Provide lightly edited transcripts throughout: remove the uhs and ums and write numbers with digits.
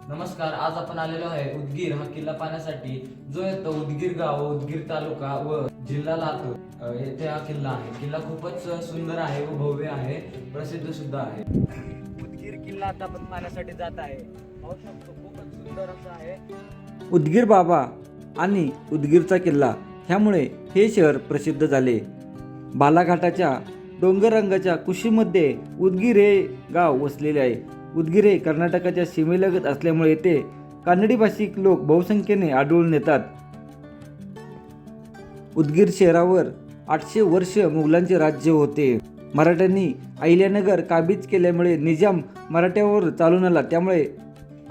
नमस्कार. आज आपण आलेलो आहे उदगीर हा किल्ला पाहण्यासाठी, जो येतो उदगीर गाव, उदगीर तालुका व जिल्हा लातूर येथे हा किल्ला आहे. किल्ला खूपच सुंदर आहे व भव्य आहे, प्रसिद्ध सुद्धा आहे. उदगीर किल्ला आता आपण पाहण्यासाठी जात आहे. पाहू शकतो खूपच सुंदर असा आहे. उदगीर बाबा आणि उदगीरचा किल्ला ह्यामुळे हे शहर प्रसिद्ध झाले. बालाघाटाच्या डोंगर रंगाच्या कुशीमध्ये उदगीर हे गाव वसलेले आहे. उदगीर हे कर्नाटकाच्या सीमेलगत असल्यामुळे येथे कानडी भाषिक लोक बहुसंख्येने आढळून येतात. उदगीर शहरावर 800 वर्ष मुघलांचे राज्य होते. मराठ्यांनी अहिल्यानगर काबीज केल्यामुळे निजाम मराठ्यावर चालून आला. त्यामुळे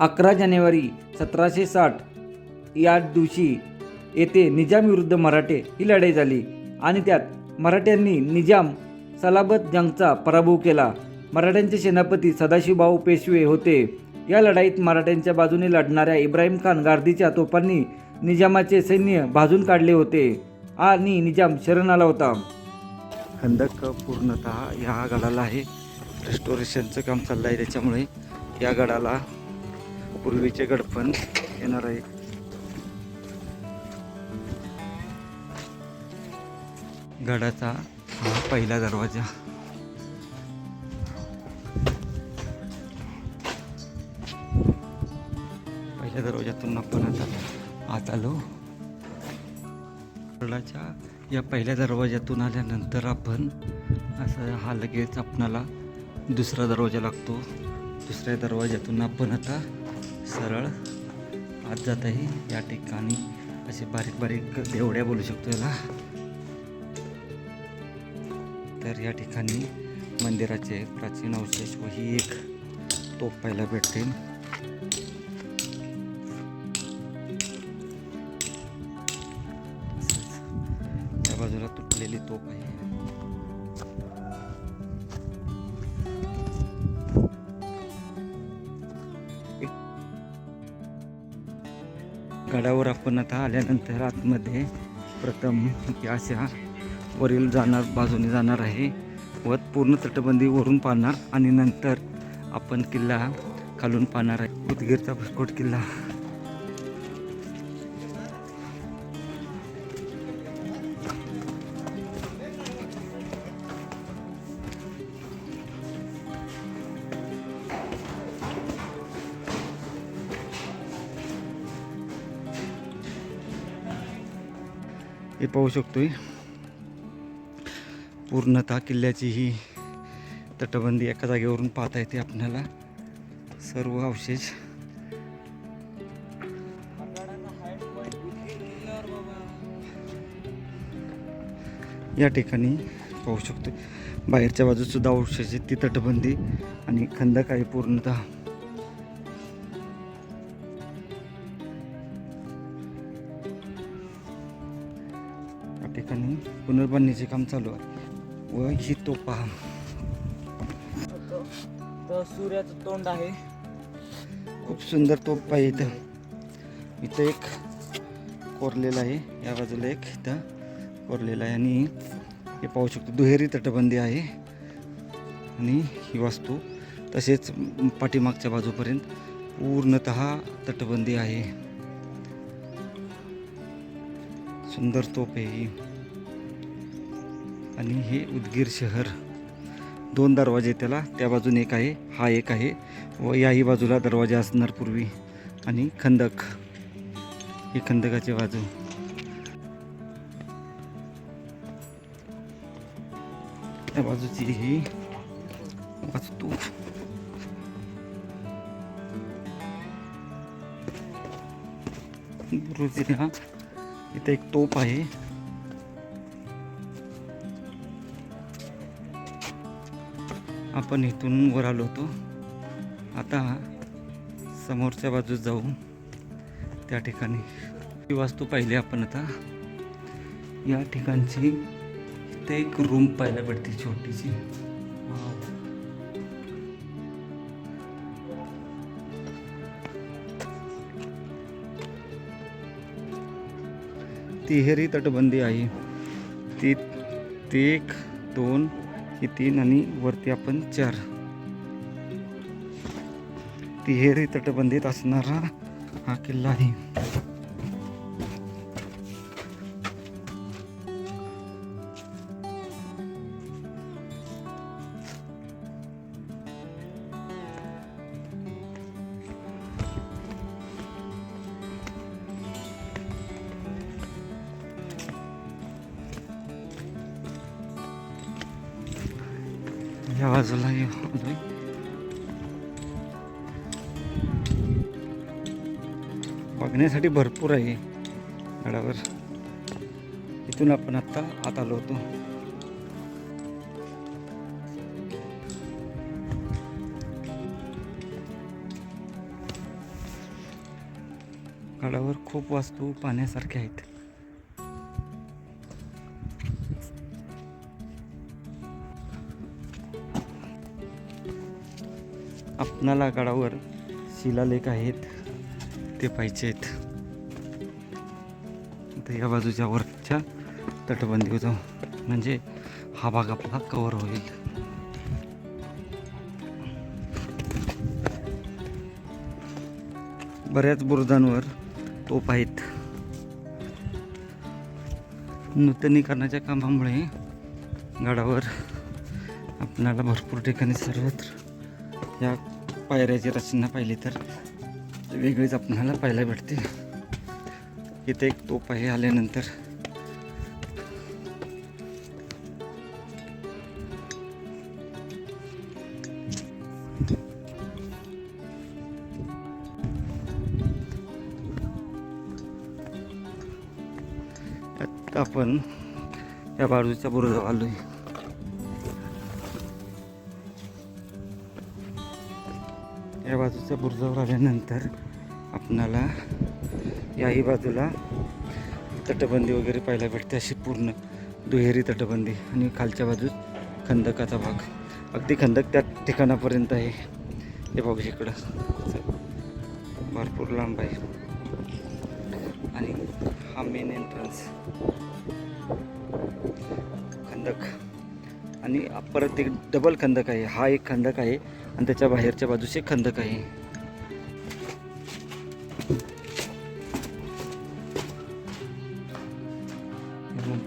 11 जानेवारी 1760 या दिवशी येथे निजाम विरुद्ध मराठे ही लढाई झाली आणि त्यात मराठ्यांनी निजाम सलाबत जंगचा पराभव केला. मराठ्यांचे सेनापती सदाशिवभाऊ पेशवे होते. या लढाईत मराठ्यांच्या बाजूने लढणाऱ्या इब्राहिम खान गार्दीच्या तोफांनी निजामाचे सैन्य भाजून काढले होते आणि निजाम शरण आला होता. खंदक पूर्णतः या गडाला आहे. रेस्टोरेशनचं काम चाललं आहे, त्याच्यामुळे या गडाला पूर्वीचे गडपण येणार आहे. गडाचा हा पहिला दरवाजा. पहिल्या दरवाजातून आपण आता आत आलो. गडाच्या या पहिल्या दरवाजातून आल्यानंतर आपण असं हा लगेच आपणाला दुसरा दरवाजा लागतो. दुसऱ्या दरवाजातून आपण आता सरळ आत जात आहे. या ठिकाणी असे बारीक बारीक देवड्या बोलू शकतो याला. तर या ठिकाणी मंदिराचे प्राचीन अवशेष व ही एक तोफ पाहायला भेटते. त्या बाजूला तुटलेली तोफ आहे. गडावर आपण आता आल्यानंतर आतमध्ये प्रथम अशा वरील बाजूने जाणार आहे व पूर्ण तटबंदी वरून पाहणार आणि नंतर आपण किल्ला खालून पाहणार आहे. उदगीरचा भुसकोट किल्ला. हे पाहू शकतोय पूर्णतः किल्ल्याची ही तटबंदी एका जागेवरून पाहता येते आपल्याला. सर्व अवशेष या ठिकाणी पाहू शकतो. बाहेरच्या बाजूत सुद्धा अवशेष ती तटबंदी आणि खंदक आहे पूर्णतः. या ठिकाणी पुनर्बांधणीचे काम चालू आहे व ही तो पहा. तर सूर्याचं तोंड आहे. खूप सुंदर तोफ आहे. इथं एक कोरलेला आहे, या बाजूला एक इथं कोरलेला आहे आणि हे पाहू शकतो दुहेरी तटबंदी आहे आणि ही वास्तू तसेच पाठीमागच्या बाजूपर्यंत पूर्णतः तटबंदी आहे. सुंदर तोफ आहे ही. आणि हे उदगीर शहर 2 दरवाजे त्याला. त्या बाजूने एक आहे, हा एक आहे व याही बाजूला दरवाजा असणार पूर्वी. आणि खंदक, ही खंदकाची बाजू. त्या बाजूची ही वास्तू. गुरुजीला इथे एक तोफ आहे. आपण इथून वर आलो होतो, आता समोरच्या बाजूस जाऊ. त्या ठिकाणी ही वास्तू पाहिली आपण. आता या ठिकाणची इथे एक रूम पाहायला भेटते छोटीशी. तिहेरी तटबंदी आहे. ती 1 2 ही 3 आणि वरती आपण 4. तिहेरी तटबंदीत असणारा हा किल्ला आहे. या बाजूला बघण्यासाठी भरपूर आहे गडावर. इथून आपण आता आत आलो होतो. गडावर खूप वास्तू पाहण्यासारख्या आहेत. आपणाला गडावर शिलालेख आहेत ते पाहिजे आहेत. तर या बाजूच्या वरच्या तटबंदीवर जाऊ म्हणजे हा भाग आपला कव्हर होईल. बऱ्याच बुरुजांवर तोफ आहेत. नूतनीकरणाच्या कामामुळे गडावर आपल्याला भरपूर ठिकाणी सर्वत्र या पायऱ्याची रचना पाहिली तर वेगळीच आपल्याला पाहायला भेटते. इथे एक तोफ आहे आल्यानंतर. आता आपण या बाजूच्या बुरुजावर आलोय. या बाजूच्या बुरुजावर आल्यानंतर आपणाला याही बाजूला तटबंदी वगैरे पाहायला भेटते. अशी पूर्ण दुहेरी तटबंदी आणि खालच्या बाजूस खंदकाचा भाग. अगदी खंदक त्या ठिकाणापर्यंत आहे. हे बघू इकडं भरपूर लांब आहे. आणि हा मेन एंट्रन्स खंदक. आणि परत एक डबल खंदक आहे. हा एक खंदक आहे आणि त्याच्या बाहेरच्या बाजूस एक खंदक आहे.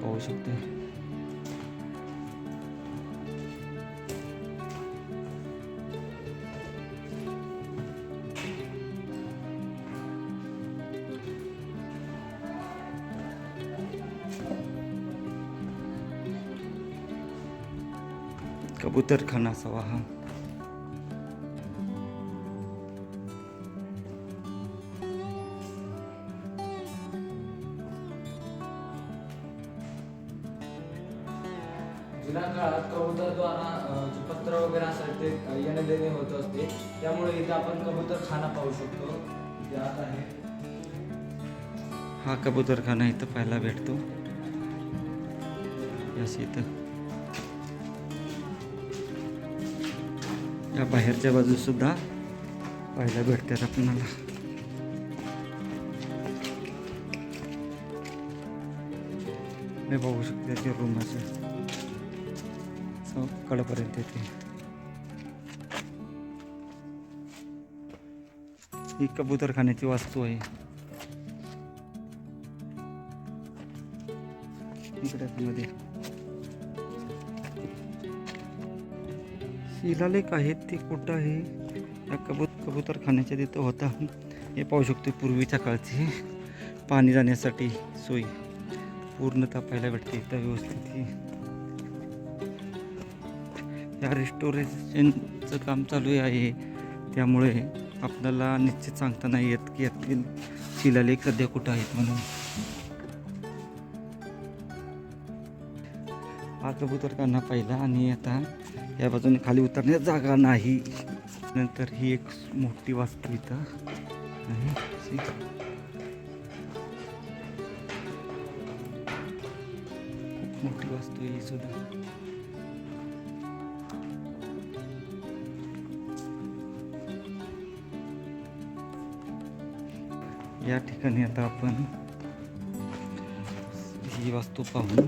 पाहू शकते. कबूतरखाना असावा हा. जुन्या काळात कबूतरद्वारा जे पत्र वगैरे असेल ते येणे देणे होत असते. त्यामुळे इथे आपण कबूतरखाना पाहू शकतो. इथे आत आहे. हा कबूतरखाना इथं पाहायला भेटतो. यास इथं या बाहेरच्या बाजूस सुद्धा पाहायला भेटतात आपल्याला. मी बघू शकते ते रूमाचं कडेपर्यंत येते. ही कबूतरखान्याची वास्तू आहे. इकडे मध्ये शिलालेख आहेत. ते कुठं आहे? या कबूतरखान्याच्या तिथं होता. हे पाहू शकतो. पूर्वीच्या काळची पाणी जाण्यासाठी सोय पूर्णतः पाहायला भेटते इथं व्यवस्थित. या रेस्टोरेशनचं काम चालू आहे. त्यामुळे आपल्याला निश्चित सांगता नाही येत की यातील शिलालेख सध्या कुठं आहेत म्हणून. हा कबूतरखाना पाहिला आणि आता या बाजूने खाली उतरण्यास जागा नाही. नंतर ही एक मोठी वास्तू इथं आहे. खूप मोठी वास्तू आहे ही सुद्धा. या ठिकाणी आता आपण ही वास्तू पाहून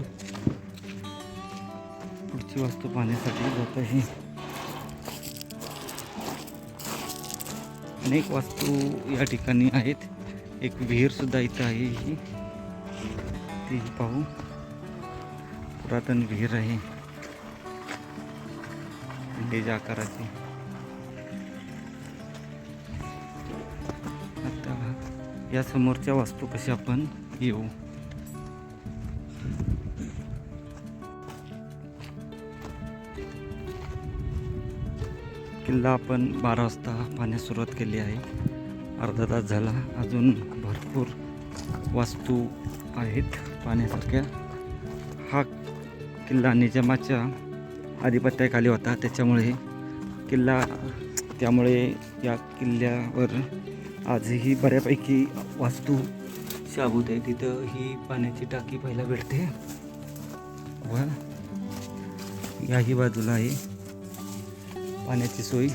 पुढची वास्तू पाहण्यासाठी जात आहे. अनेक वास्तू या ठिकाणी आहेत. एक विहीरसुद्धा इथं आहे, ही ती पाहू. पुरातन विहीर आहे अंडेच्या आकाराची. आता या समोरच्या वास्तूपाशी आपण येऊ. किल्ला आपण 12 वाजता पाहण्यास सुरुवात केली आहे. अर्धा तास झाला, अजून भरपूर वास्तू आहेत पाहण्यासारख्या. हा किल्ला निजामाच्या आधिपत्याखाली होता, त्यामुळे या किल्ल्यावर आजही बऱ्यापैकी वास्तू शाबूत आहे. तिथं ही पाण्याची टाकी पाहायला भेटते व याही बाजूला आहे पाण्याची सोय.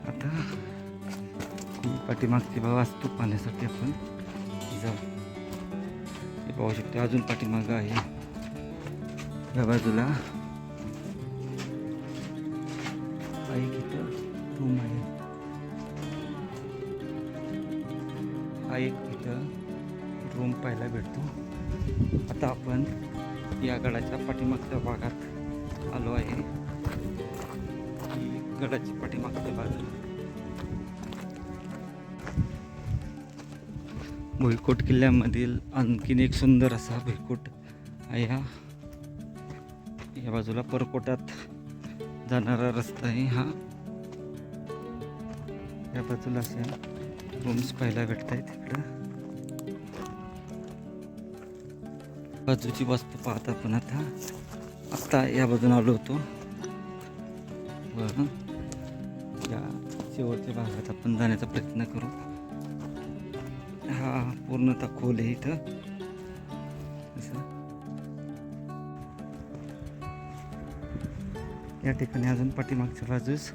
आता ही पाठीमागची वास्तू पाहण्यासाठी आपण जाऊ. हे पाहू शकतो, अजून पाठीमागं आहे या बाजूला एक इथं रूम आहे. हा एक इथं रूम पाहायला भेटतो. आता आपण या गडाच्या पाठीमागच्या भागात आलो आहे. ही गडाची पाठीमागची बाजू. भुईकोट किल्ल्यामधील आणखीन एक सुंदर असा भुईकोट आहे. या बाजूला परकोटात जाणारा रस्ता आहे हा. या बाजूला असे रूम्स पाहायला भेटत आहेत. तिकडं बाजूची वास्तू पाहत आपण आता या बाजूने आलो होतो व या शेवटच्या भागात आपण जाण्याचा प्रयत्न करू. हा पूर्णतः खोल आहे इथं. या ठिकाणी अजून पाठीमागच्या बाजूस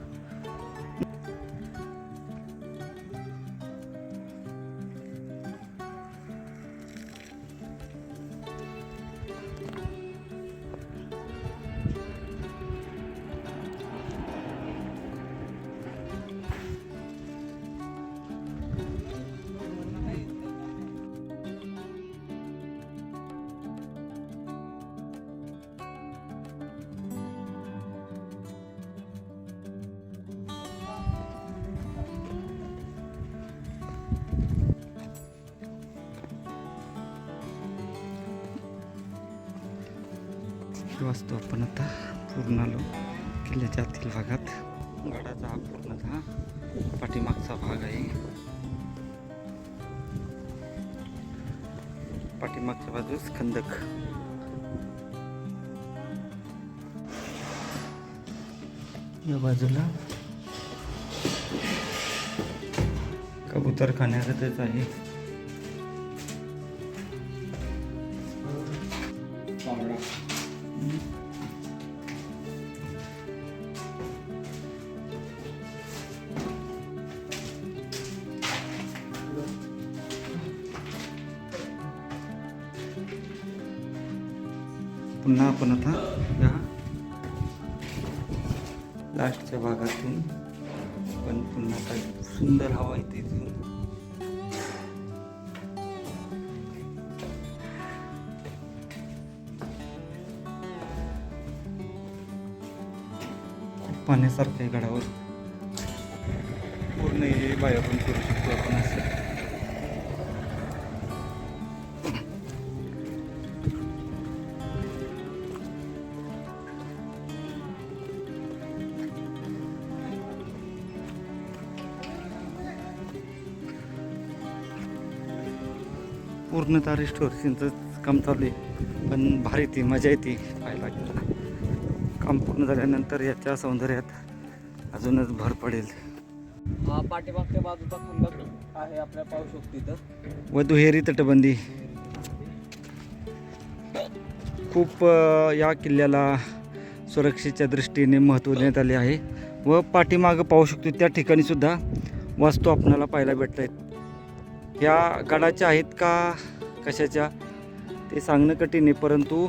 वास्तू आपण आता पूर्ण आलो किल्ल्याच्या आतील भागात. गडाचा हा पूर्णतः पाठीमागचा भाग आहे. पाठीमागच्या बाजूस खंदक. या बाजूला कबूतर खाण्याकरताच आहे. पुन्हा आपण आता या लास्टच्या भागातून पण पुन्हा काही सुंदर हवा येते इथून. खूप पाण्यासारखं आहे गडावर. पूर्ण हे बाहेरून करू शकतो आपण असं. पूर्णतः रेस्टोरेशनचं काम चालू आहे, पण भारी ती मजा येते पाहायला. काम पूर्ण झाल्यानंतर याच्या सौंदर्यात अजूनच भर पडेल. हा पाठीमागच्या बाजूचा खंदक आहे आपल्या पाहू शकतो इथं. व दुहेरी तटबंदी. खूप या किल्ल्याला सुरक्षेच्या दृष्टीने महत्त्व देण्यात आले आहे. व पाठीमागं पाहू शकतो त्या ठिकाणी सुद्धा वास्तू आपल्याला पाहायला भेटत आहेत. या गडाच्या आहेत का कशाच्या ते सांगणं कठीण आहे, परंतु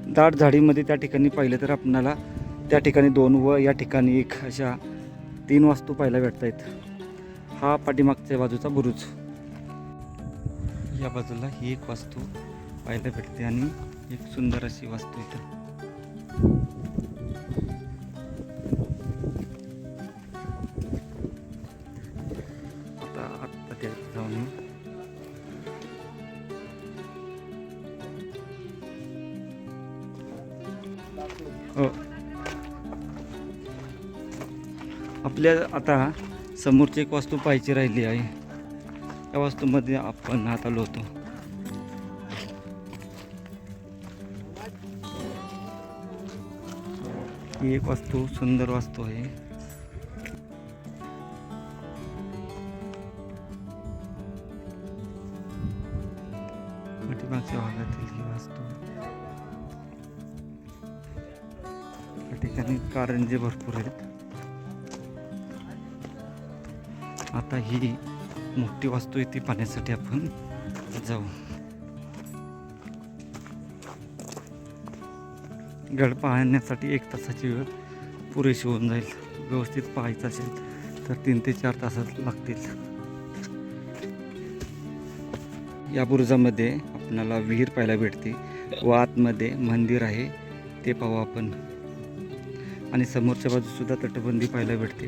दाट झाडीमध्ये त्या ठिकाणी पाहिलं तर आपणाला त्या ठिकाणी 2 व या ठिकाणी 1 अशा 3 वास्तू पाहायला भेटत आहेत. हा पाठीमागच्या बाजूचा बुरुज. या बाजूला ही एक वास्तू पाहायला भेटते आणि एक सुंदर अशी वास्तू इथं. आता त्यात जाऊन येऊ. हो. आपल्या आता समोरची एक वास्तू पाहायची राहिली आहे. त्या वास्तूमध्ये आपण आता आलो होतो. ही एक वास्तू सुंदर वास्तू आहे. पाठीमागच्या भागातील ही वास्तू. या ठिकाणी कारंजे भरपूर आहेत. आता ही मोठी वास्तू आहे ती पाहण्यासाठी आपण जाऊ. गड पाहण्यासाठी 1 तासाची वेळ पुरेशी होऊन जाईल. व्यवस्थित पाहायचं असेल तर 3 ते 4 तास लागतील. या बुरुजामध्ये आपल्याला विहीर पाहायला भेटते व आतमध्ये मंदिर आहे ते पाहू आपण. आणि समोरच्या बाजूस सुद्धा तटबंदी पाहायला भेटते.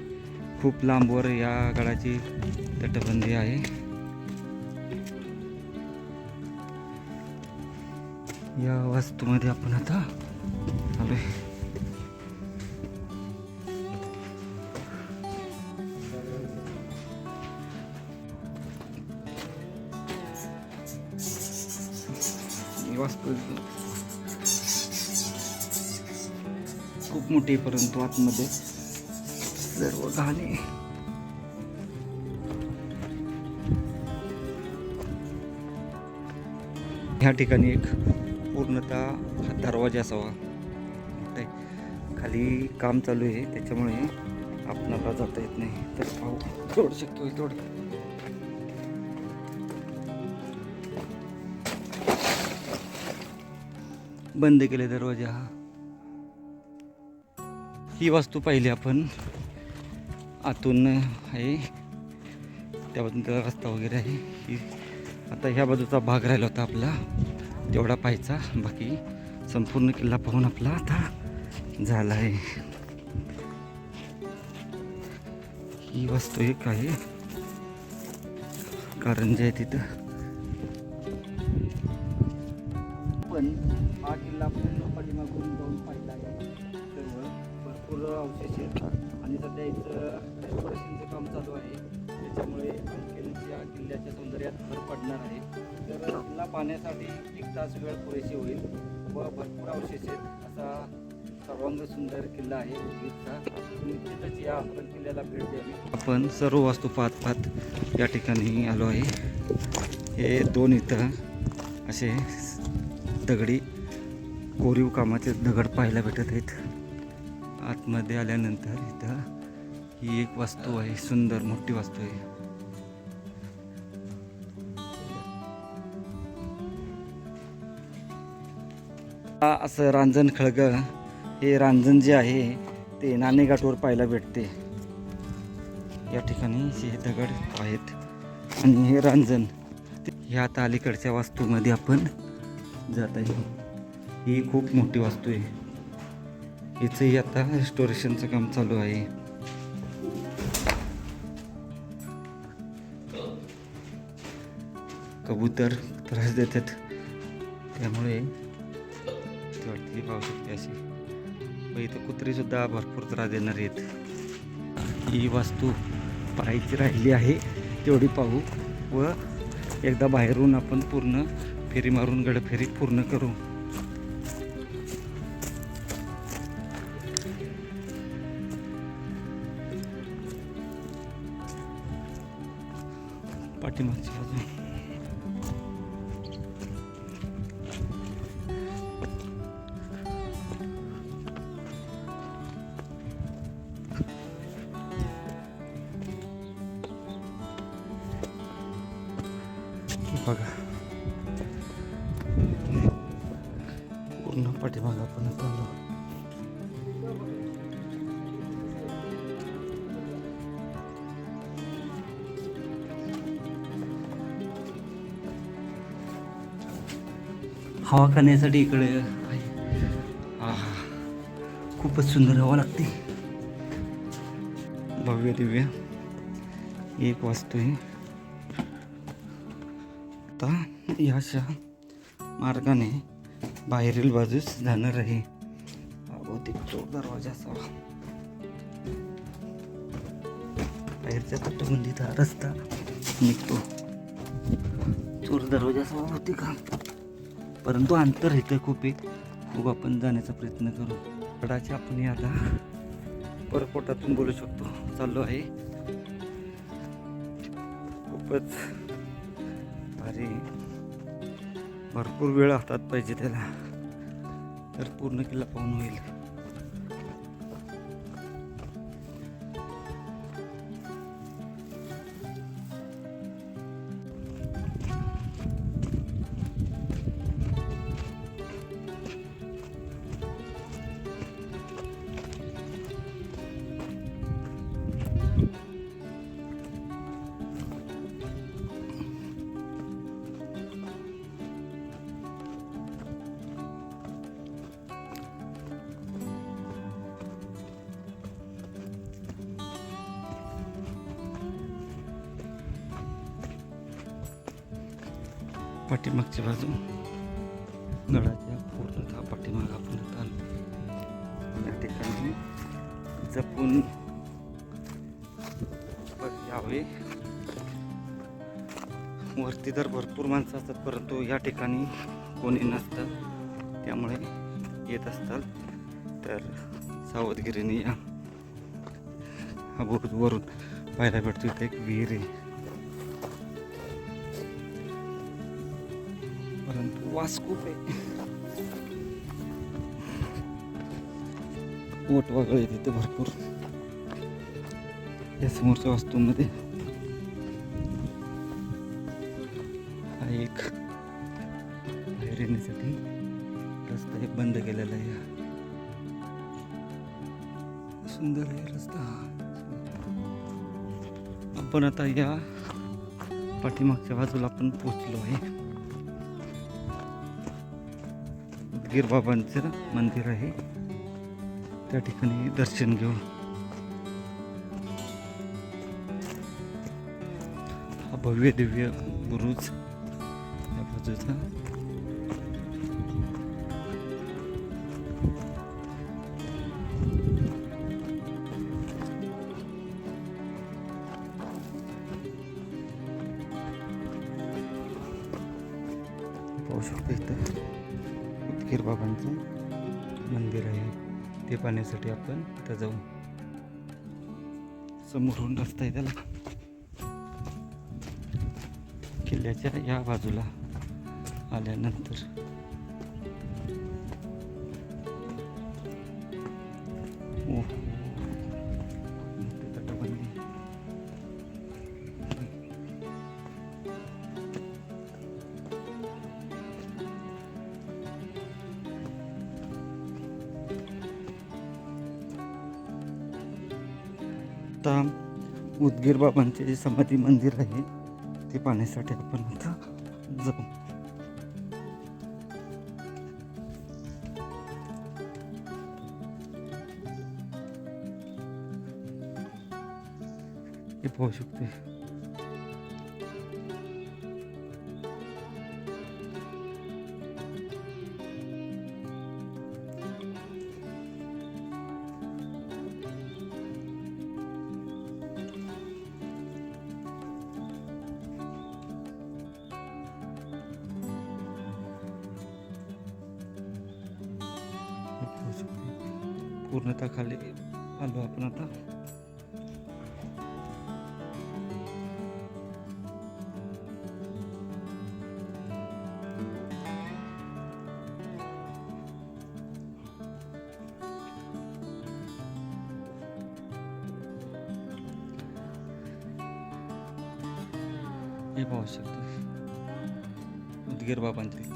खूप लांबवर या गडाची तटबंदी आहे. या वास्तूमध्ये आपण आता आलोय. ही वास्तू खूप मोठी, परंतु आतमध्ये सर्व घाणे. ह्या ठिकाणी एक पूर्णतः दरवाजा असावा. खाली काम चालू आहे त्याच्यामुळे आपणाला जाता येत नाही. तर पाहू थोडं शकतो थोडं. बंद केले दरवाजा. ही वास्तू पाहिली आपण आतून आहे. त्याबद्दल रस्ता वगैरे आहे. ही आता ह्या बाजूचा भाग राहिला होता आपला तेवढा पाहायचा. बाकी संपूर्ण किल्ला पाहून आपला आता झाला आहे. ही वास्तू एक आहे कारंजे आहे तिथं. पण हा किल्ला पूर्ण पाठीमागून जाऊन पाहिला आहे. सर्व भरपूर अवशेष आहेत आणि सध्या इथं रेस्टोरेशनचं काम चालू आहे. त्याच्यामुळे किल्ल्याच्या सौंदर्यात भर पडणार आहे. तर किल्ला पाहण्यासाठी 1 तास वेळ पुरेशी होईल व भरपूर अवशेष आहेत. असा सर्वांग सुंदर किल्ला आहे उदगीरचा. निश्चितच या आपण किल्ल्याला भेट द्यावी. आपण सर्व वास्तू पाहत या ठिकाणी आलो आहे. हे 2 इथं असे दगडी कोरीव कामाचे दगड पाहायला भेटत आहेत. आतमध्ये आल्यानंतर इथं ही एक वास्तू आहे. सुंदर मोठी वास्तू आहे. असं रांजण खळगं, हे रांजण जे आहे ते नाणेघाटवर पाहायला भेटते. या ठिकाणी हे दगड आहेत आणि हे रांजण. हे आता अलीकडच्या वास्तूमध्ये आपण जात आहे. ही खूप मोठी वास्तू आहे. हिचंही आता रेस्टोरेशनचं काम चालू आहे. कबूतर त्रास देतात त्यामुळे वाटते पाहू शकते अशी. व इथं कुत्री सुद्धा भरपूर त्रास देणार आहेत. ही वास्तू पाहायची राहिली आहे तेवढी पाहू व एकदा बाहेरून आपण पूर्ण फेरी मारून गडफेरी पूर्ण करू. पाठीमागची बाजू बघा पूर्ण पाठीमागं आपण चाललो. हवा खाण्यासाठी इकडे आहे. खूपच सुंदर हवा लागते. भव्य दिव्य 1 वाजतोय. आता याच्या मार्गाने बाहेरील बाजूस जाणार आहे. बहुतेक तो दरवाजा असावा. बाहेरच्या तटबंदीत हा रस्ता निघतो. चोर दरवाजा असावा बहुतेक का, परंतु अंतर इथं खूप आहे. खूप आपण जाण्याचा प्रयत्न करू. गडाच्या आपण आता परपोटातून बोलू शकतो चाललो आहे. खूपच भारी. भरपूर वेळ हातात पाहिजे त्याला, तर पूर्ण किल्ला पाहून होईल. पाठीमागची बाजू गडाच्या पूर्णतः पाठीमाग आपण आलो. या ठिकाणी जपून यावे. वरती तर भरपूर माणसं असतात, परंतु या ठिकाणी कोणी नसतं, त्यामुळे येत असतात. तर सावधगिरीने या. हा बोर्ड वरून पाहायला भेटतो. इथे एक विहीर आहे, परंतु वास खूप आहे. ओट वगैरे तिथे भरपूर. या समोरच्या वास्तूमध्ये हा एक बाहेर येण्यासाठी रस्ता एक बंद केलेला आहे. सुंदर आहे रस्ता. आपण आता या पाठीमागच्या बाजूला आपण पोहोचलो आहे. उदगीर बाबांचं मंदिर आहे, त्या ठिकाणी दर्शन घेऊ. हा भव्य दिव्य बुरुज या बाजूचा. पाहू शकतो इथं उदगीर बाबांचं मंदिर आहे. ते पाहण्यासाठी आपण तिथं जाऊ. समोरून रस्ता आहे त्याला. किल्ल्याच्या या बाजूला आल्यानंतर तटबंदी. आता उदगीर बाबांचे जे समाधी मंदिर आहे ते पाहण्यासाठी आपण आता जाऊ. हे पाहू शकते. पूर्णतः खाली आलो आपण आता. हे पाहू शकतो उदगीर बाबांचे.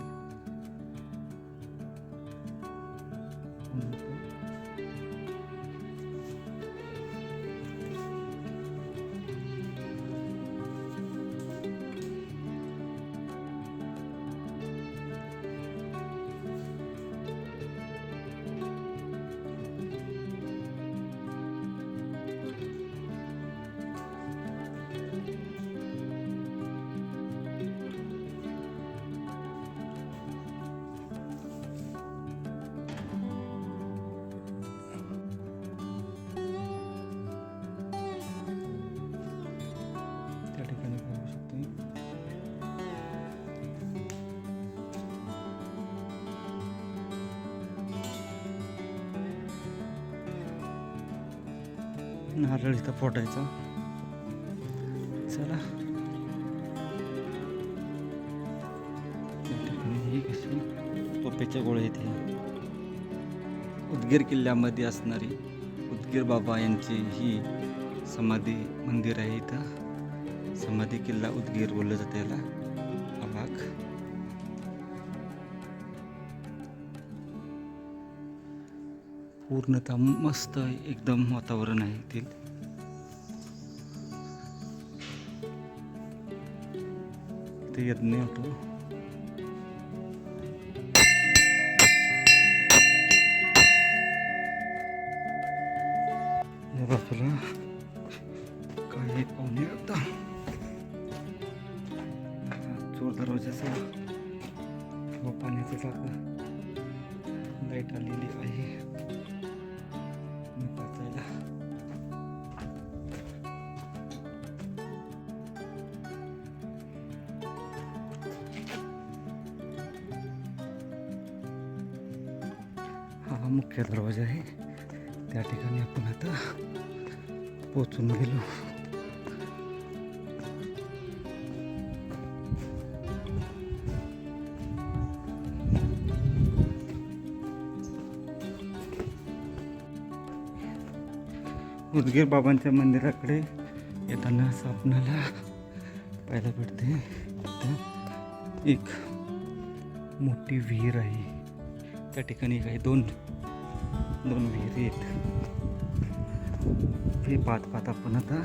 नारळ इथं फोडायचा. चला ही कशी तोपेच्या गोळ्या इथे उदगीर किल्ल्यामध्ये असणारी उदगीर बाबा यांची ही समाधी मंदिर आहे. इथं समाधी किल्ला उदगीर बोललं जातं याला. हा भाग पूर्णतः मस्त एकदम वातावरण आहे येथील. इथे यज्ञ होतो. या बाजूला काही पाहुणे आता चोर दरवाजाचा व पाण्याचं चाकं लाईट आलेली आहे वाचायला. हा मुख्य दरवाजा आहे. त्या ठिकाणी आपण आता पोचून गेलो. उदगीर बाबांच्या मंदिराकडे येताना असं आपणाला पाहायला भेटते. एक मोठी विहीर आहे. त्या ठिकाणी काही दोन विहिरी आहेत. हे पाहत आपण आता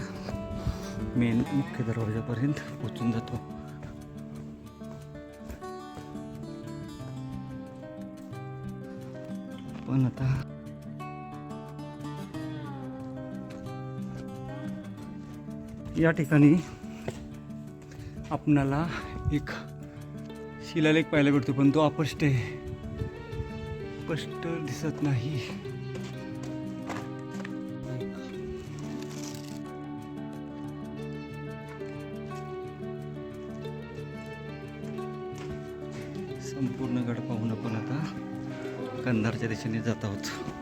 मेन मुख्य दरवाजापर्यंत पोचून जातो. पण आता या ठिकाणी आपणाला एक शिलालेख पाहायला भेटतो, पण तो अस्पष्ट आहे, स्पष्ट दिसत नाही. संपूर्ण गड पाहून आपण आता कंधारच्या दिशेने जात आहोत.